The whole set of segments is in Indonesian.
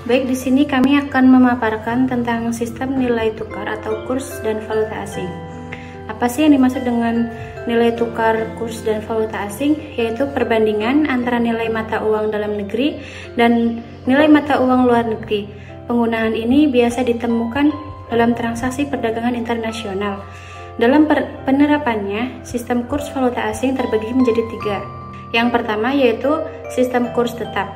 Baik, di sini kami akan memaparkan tentang sistem nilai tukar atau kurs dan valuta asing. Apa sih yang dimaksud dengan nilai tukar, kurs, dan valuta asing? Yaitu perbandingan antara nilai mata uang dalam negeri dan nilai mata uang luar negeri. Penggunaan ini biasa ditemukan dalam transaksi perdagangan internasional. Dalam penerapannya, sistem kurs valuta asing terbagi menjadi 3. Yang pertama yaitu sistem kurs tetap.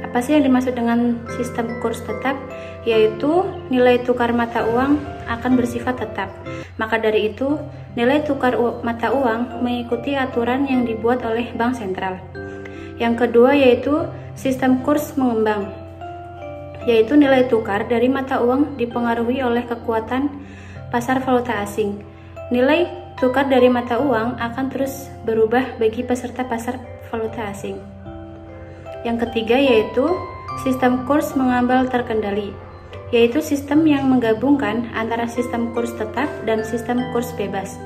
Apa sih yang dimaksud dengan sistem kurs tetap? Yaitu nilai tukar mata uang akan bersifat tetap. Maka dari itu, nilai tukar mata uang mengikuti aturan yang dibuat oleh bank sentral. Yang kedua yaitu sistem kurs mengembang, yaitu nilai tukar dari mata uang dipengaruhi oleh kekuatan pasar valuta asing. Nilai tukar dari mata uang akan terus berubah bagi peserta pasar valuta asing. Yang ketiga yaitu sistem kurs mengambal terkendali, yaitu sistem yang menggabungkan antara sistem kurs tetap dan sistem kurs bebas.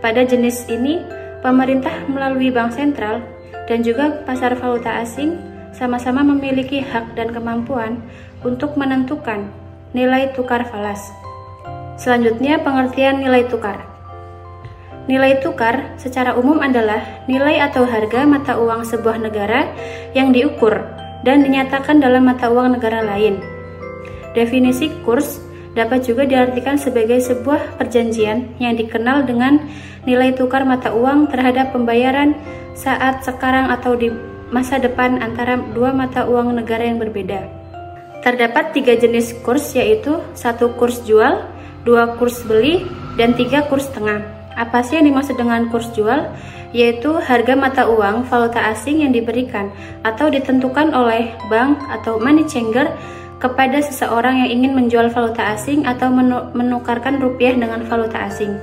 Pada jenis ini, pemerintah melalui bank sentral dan juga pasar valuta asing sama-sama memiliki hak dan kemampuan untuk menentukan nilai tukar falas. Selanjutnya, pengertian nilai tukar. Nilai tukar secara umum adalah nilai atau harga mata uang sebuah negara yang diukur dan dinyatakan dalam mata uang negara lain. Definisi kurs dapat juga diartikan sebagai sebuah perjanjian yang dikenal dengan nilai tukar mata uang terhadap pembayaran saat sekarang atau di masa depan antara dua mata uang negara yang berbeda. Terdapat 3 jenis kurs, yaitu 1 kurs jual, 2 kurs beli, dan 3 kurs tengah. Apa sih yang dimaksud dengan kurs jual? Yaitu harga mata uang valuta asing yang diberikan atau ditentukan oleh bank atau money changer kepada seseorang yang ingin menjual valuta asing atau menukarkan rupiah dengan valuta asing.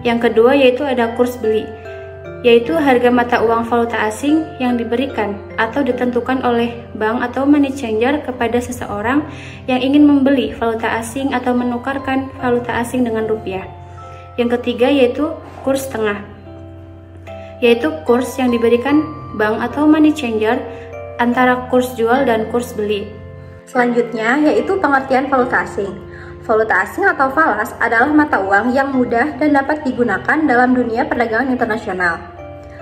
Yang kedua yaitu ada kurs beli, yaitu harga mata uang valuta asing yang diberikan atau ditentukan oleh bank atau money changer kepada seseorang yang ingin membeli valuta asing atau menukarkan valuta asing dengan rupiah. Yang ketiga yaitu kurs tengah, yaitu kurs yang diberikan bank atau money changer antara kurs jual dan kurs beli. Selanjutnya yaitu pengertian valuta asing. Valuta asing atau falas adalah mata uang yang mudah dan dapat digunakan dalam dunia perdagangan internasional.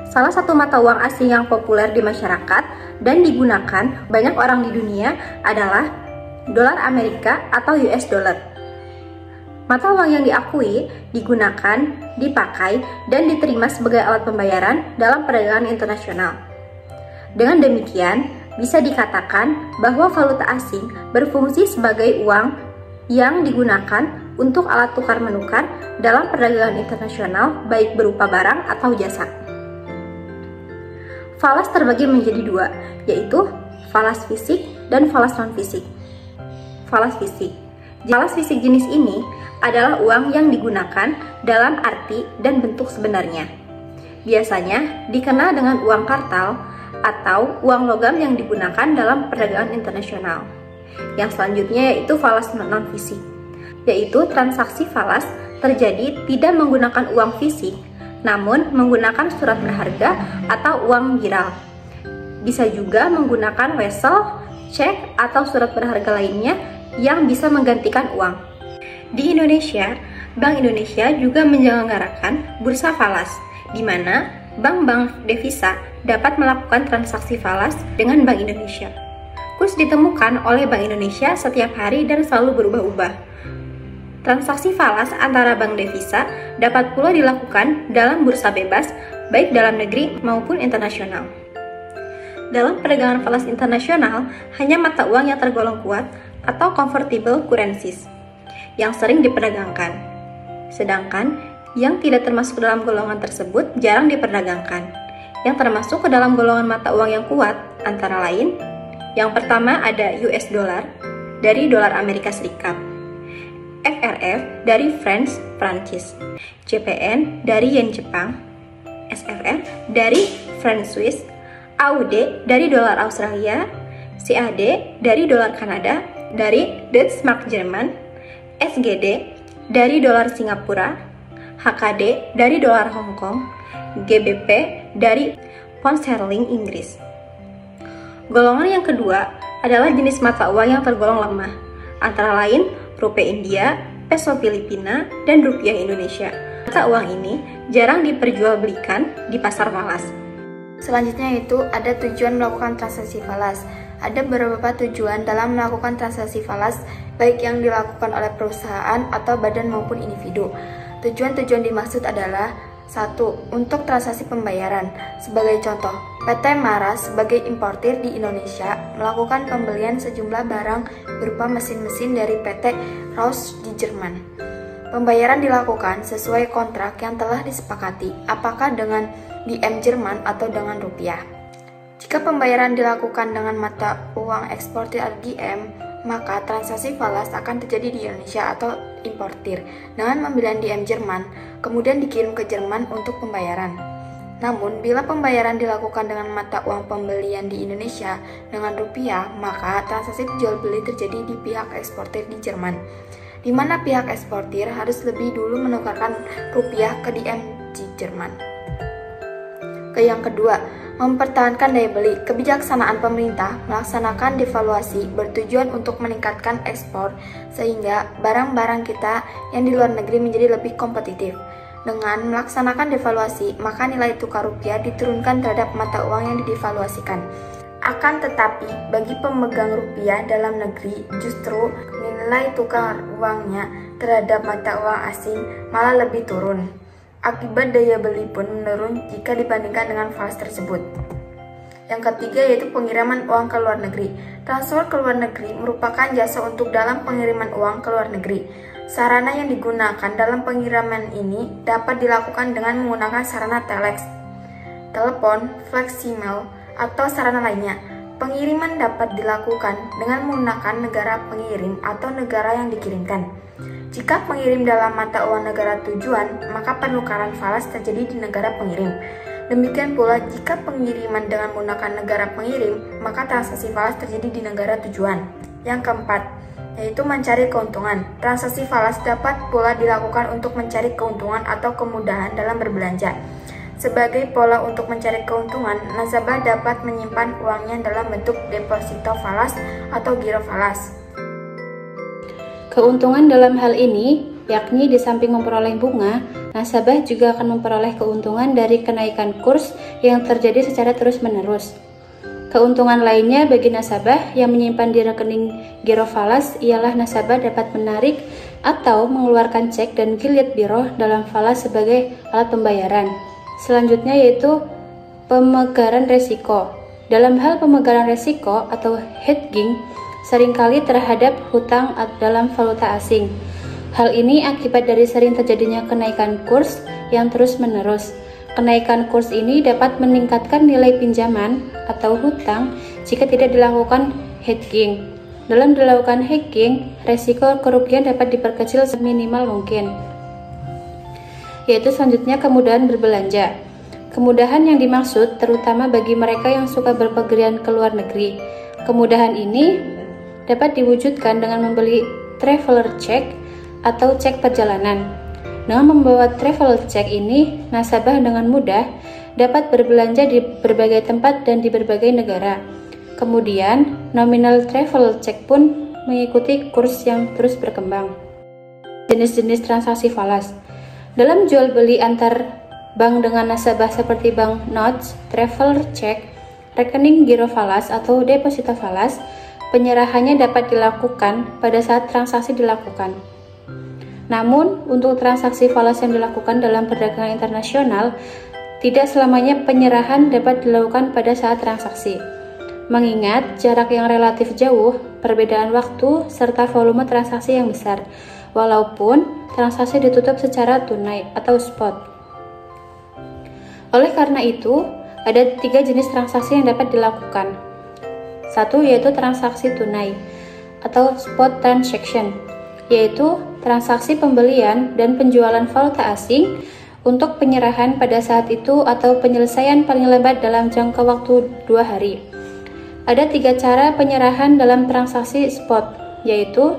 Salah satu mata uang asing yang populer di masyarakat dan digunakan banyak orang di dunia adalah dolar Amerika atau US dollar. Mata uang yang diakui, digunakan, dipakai, dan diterima sebagai alat pembayaran dalam perdagangan internasional. Dengan demikian, bisa dikatakan bahwa valuta asing berfungsi sebagai uang yang digunakan untuk alat tukar menukar dalam perdagangan internasional, baik berupa barang atau jasa. Falas terbagi menjadi 2, yaitu falas fisik dan falas non-fisik. Falas fisik. Falas fisik jenis ini adalah uang yang digunakan dalam arti dan bentuk sebenarnya. Biasanya dikenal dengan uang kartal atau uang logam yang digunakan dalam perdagangan internasional. Yang selanjutnya yaitu falas non-fisik, yaitu transaksi falas terjadi tidak menggunakan uang fisik, namun menggunakan surat berharga atau uang giral. Bisa juga menggunakan wesel, cek, atau surat berharga lainnya yang bisa menggantikan uang. Di Indonesia, Bank Indonesia juga menyelenggarakan bursa falas, di mana bank-bank devisa dapat melakukan transaksi falas dengan Bank Indonesia. Kurs ditemukan oleh Bank Indonesia setiap hari dan selalu berubah-ubah. Transaksi falas antara bank devisa dapat pula dilakukan dalam bursa bebas, baik dalam negeri maupun internasional. Dalam perdagangan falas internasional, hanya mata uang yang tergolong kuat atau convertible currencies yang sering diperdagangkan. Sedangkan yang tidak termasuk dalam golongan tersebut jarang diperdagangkan. Yang termasuk ke dalam golongan mata uang yang kuat antara lain, yang pertama ada US dollar dari dolar Amerika Serikat, FRF dari francs Prancis, JPN dari yen Jepang, SFR dari francs Swiss, AUD dari dolar Australia, CAD dari dolar Kanada, dari Deutsche Mark Jerman, SGD dari dolar Singapura, HKD dari dolar Hong Kong, GBP dari pound sterling Inggris. Golongan yang kedua adalah jenis mata uang yang tergolong lemah, antara lain rupiah India, peso Filipina, dan rupiah Indonesia. Mata uang ini jarang diperjualbelikan di pasar falas. Selanjutnya itu ada tujuan melakukan transaksi falas. Ada beberapa tujuan dalam melakukan transaksi falas, baik yang dilakukan oleh perusahaan atau badan maupun individu. Tujuan-tujuan dimaksud adalah 1. Untuk transaksi pembayaran. Sebagai contoh, PT Maras sebagai importir di Indonesia melakukan pembelian sejumlah barang berupa mesin-mesin dari PT Rausch di Jerman. Pembayaran dilakukan sesuai kontrak yang telah disepakati, apakah dengan DM Jerman atau dengan rupiah. Jika pembayaran dilakukan dengan mata uang eksportir DM, maka transaksi falas akan terjadi di Indonesia atau importir dengan pembelian DM Jerman, kemudian dikirim ke Jerman untuk pembayaran. Namun, bila pembayaran dilakukan dengan mata uang pembelian di Indonesia dengan rupiah, maka transaksi jual beli terjadi di pihak eksportir di Jerman, di mana pihak eksportir harus lebih dulu menukarkan rupiah ke DM di Jerman. Yang kedua, mempertahankan daya beli. Kebijaksanaan pemerintah melaksanakan devaluasi bertujuan untuk meningkatkan ekspor sehingga barang-barang kita yang di luar negeri menjadi lebih kompetitif. Dengan melaksanakan devaluasi, maka nilai tukar rupiah diturunkan terhadap mata uang yang didevaluasikan. Akan tetapi, bagi pemegang rupiah dalam negeri, justru nilai tukar uangnya terhadap mata uang asing malah lebih turun. Akibat daya beli pun menurun jika dibandingkan dengan falas tersebut. Yang ketiga yaitu pengiriman uang ke luar negeri. Transfer ke luar negeri merupakan jasa untuk dalam pengiriman uang ke luar negeri. Sarana yang digunakan dalam pengiriman ini dapat dilakukan dengan menggunakan sarana telex, telepon, fleksibel, atau sarana lainnya. Pengiriman dapat dilakukan dengan menggunakan negara pengirim atau negara yang dikirimkan. Jika pengirim dalam mata uang negara tujuan, maka penukaran falas terjadi di negara pengirim. Demikian pula jika pengiriman dengan menggunakan negara pengirim, maka transaksi falas terjadi di negara tujuan. Yang keempat, yaitu mencari keuntungan. Transaksi falas dapat pula dilakukan untuk mencari keuntungan atau kemudahan dalam berbelanja. Sebagai pola untuk mencari keuntungan, nasabah dapat menyimpan uangnya dalam bentuk deposito falas atau giro falas. Keuntungan dalam hal ini, yakni di samping memperoleh bunga, nasabah juga akan memperoleh keuntungan dari kenaikan kurs yang terjadi secara terus-menerus. Keuntungan lainnya bagi nasabah yang menyimpan di rekening giro falas ialah nasabah dapat menarik atau mengeluarkan cek dan gilit biro dalam falas sebagai alat pembayaran. Selanjutnya yaitu pemegaran resiko. Dalam hal pemegaran resiko atau hedging, seringkali terhadap hutang dalam valuta asing. Hal ini akibat dari sering terjadinya kenaikan kurs yang terus-menerus. Kenaikan kurs ini dapat meningkatkan nilai pinjaman atau hutang jika tidak dilakukan hedging. Dalam dilakukan hedging, resiko kerugian dapat diperkecil seminimal mungkin. Yaitu selanjutnya kemudahan berbelanja. Kemudahan yang dimaksud terutama bagi mereka yang suka berpergian ke luar negeri. Kemudahan ini dapat diwujudkan dengan membeli traveler check atau cek perjalanan. Dengan membawa traveler check ini, nasabah dengan mudah dapat berbelanja di berbagai tempat dan di berbagai negara. Kemudian, nominal traveler check pun mengikuti kurs yang terus berkembang. Jenis-jenis transaksi falas. Dalam jual beli antar bank dengan nasabah seperti bank notes, traveler check, rekening giro falas atau deposito falas, penyerahannya dapat dilakukan pada saat transaksi dilakukan. Namun, untuk transaksi falas yang dilakukan dalam perdagangan internasional, tidak selamanya penyerahan dapat dilakukan pada saat transaksi. Mengingat jarak yang relatif jauh, perbedaan waktu, serta volume transaksi yang besar, walaupun transaksi ditutup secara tunai atau spot. Oleh karena itu, ada 3 jenis transaksi yang dapat dilakukan. Satu yaitu transaksi tunai atau spot transaction, yaitu transaksi pembelian dan penjualan valuta asing untuk penyerahan pada saat itu atau penyelesaian paling lambat dalam jangka waktu 2 hari. Ada 3 cara penyerahan dalam transaksi spot, yaitu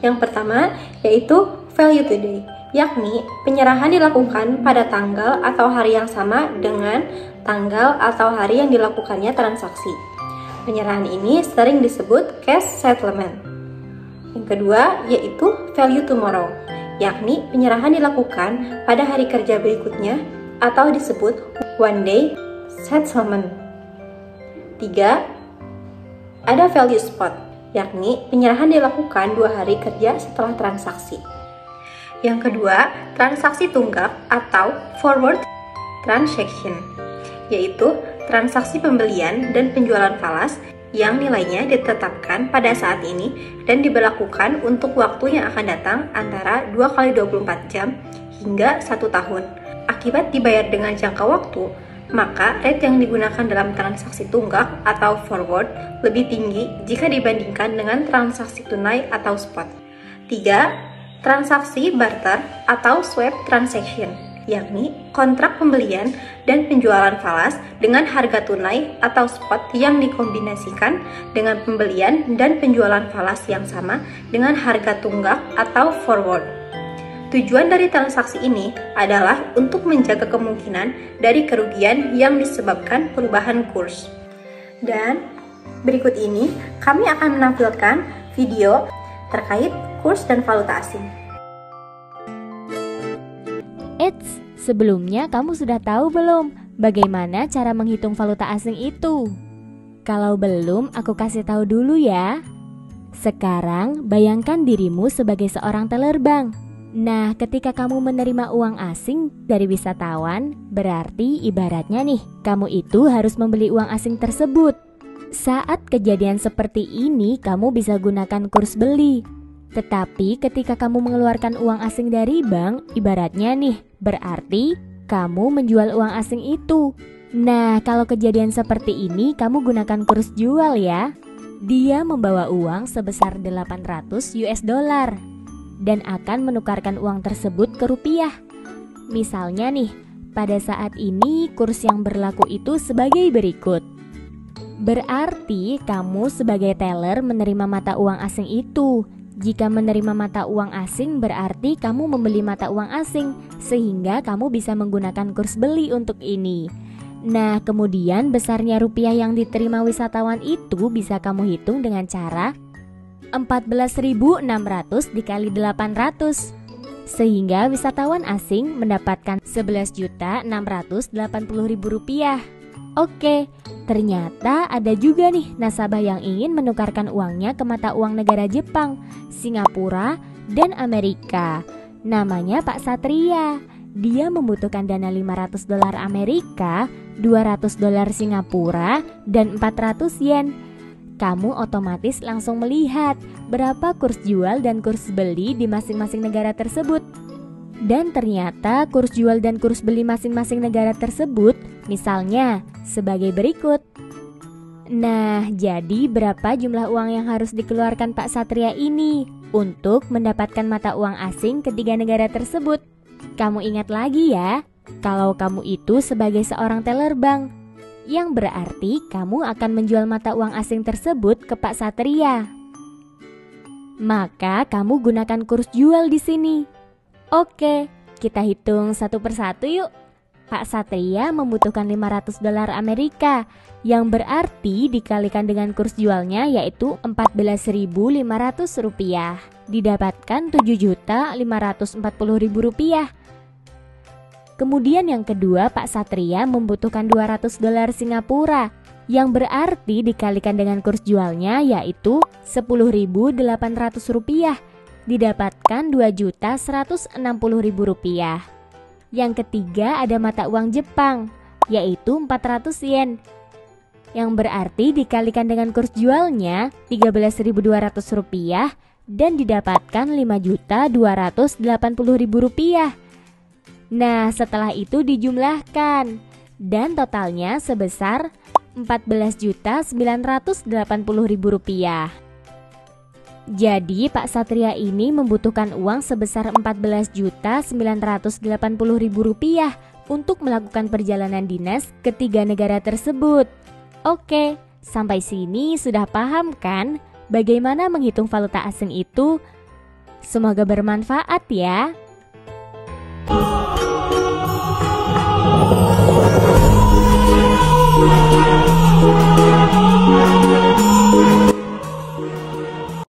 yang pertama yaitu value today. yakni penyerahan dilakukan pada tanggal atau hari yang sama dengan tanggal atau hari yang dilakukannya transaksi. Penyerahan ini sering disebut cash settlement. Yang kedua yaitu value tomorrow, yakni penyerahan dilakukan pada hari kerja berikutnya atau disebut one day settlement. 3. Ada value spot, yakni penyerahan dilakukan 2 hari kerja setelah transaksi. Yang kedua, transaksi tunggak atau forward transaction, yaitu transaksi pembelian dan penjualan falas yang nilainya ditetapkan pada saat ini dan diberlakukan untuk waktu yang akan datang antara 2 kali 24 jam hingga 1 tahun. Akibat dibayar dengan jangka waktu, maka rate yang digunakan dalam transaksi tunggak atau forward lebih tinggi jika dibandingkan dengan transaksi tunai atau spot. 3. Transaksi barter atau swap transaction, yakni kontrak pembelian dan penjualan falas dengan harga tunai atau spot yang dikombinasikan dengan pembelian dan penjualan falas yang sama dengan harga tunggak atau forward. Tujuan dari transaksi ini adalah untuk menjaga kemungkinan dari kerugian yang disebabkan perubahan kurs. Dan berikut ini kami akan menampilkan video terkait kurs dan valuta asing. Eits, sebelumnya kamu sudah tahu belum bagaimana cara menghitung valuta asing itu? Kalau belum, aku kasih tahu dulu ya. Sekarang bayangkan dirimu sebagai seorang teller bank. Nah, ketika kamu menerima uang asing dari wisatawan, berarti ibaratnya nih, kamu itu harus membeli uang asing tersebut. Saat kejadian seperti ini, kamu bisa gunakan kurs beli. Tetapi ketika kamu mengeluarkan uang asing dari bank, ibaratnya nih, berarti kamu menjual uang asing itu. Nah, kalau kejadian seperti ini, kamu gunakan kurs jual ya. Dia membawa uang sebesar 800 US dollar dan akan menukarkan uang tersebut ke rupiah. Misalnya nih, pada saat ini kurs yang berlaku itu sebagai berikut. Berarti kamu sebagai teller menerima mata uang asing itu. Jika menerima mata uang asing berarti kamu membeli mata uang asing, sehingga kamu bisa menggunakan kurs beli untuk ini. Nah, kemudian besarnya rupiah yang diterima wisatawan itu bisa kamu hitung dengan cara 14.600 dikali 800, sehingga wisatawan asing mendapatkan 11.680.000 rupiah. Oke, ternyata ada juga nih nasabah yang ingin menukarkan uangnya ke mata uang negara Jepang, Singapura, dan Amerika. Namanya Pak Satria. Dia membutuhkan dana 500 dolar Amerika, 200 dolar Singapura, dan 400 yen. Kamu otomatis langsung melihat berapa kurs jual dan kurs beli di masing-masing negara tersebut. Dan ternyata kurs jual dan kurs beli masing-masing negara tersebut misalnya sebagai berikut. Nah, jadi berapa jumlah uang yang harus dikeluarkan Pak Satria ini untuk mendapatkan mata uang asing ketiga negara tersebut? Kamu ingat lagi ya, kalau kamu itu sebagai seorang teller bank, yang berarti kamu akan menjual mata uang asing tersebut ke Pak Satria. Maka kamu gunakan kurs jual di sini. Oke, kita hitung satu persatu yuk. Pak Satria membutuhkan 500 dolar Amerika, yang berarti dikalikan dengan kurs jualnya yaitu 14.500 rupiah, didapatkan 7.540.000 rupiah. Kemudian yang kedua, Pak Satria membutuhkan 200 dolar Singapura, yang berarti dikalikan dengan kurs jualnya yaitu 10.800 rupiah, didapatkan 2.160.000 rupiah. Yang ketiga ada mata uang Jepang, yaitu 400 yen, yang berarti dikalikan dengan kurs jualnya 13.200 rupiah dan didapatkan 5.280.000 rupiah. Nah, setelah itu dijumlahkan dan totalnya sebesar 14.980.000 rupiah. Jadi Pak Satria ini membutuhkan uang sebesar 14.980.000 rupiah untuk melakukan perjalanan dinas ke 3 negara tersebut. Oke, sampai sini sudah paham kan bagaimana menghitung valuta asing itu? Semoga bermanfaat ya.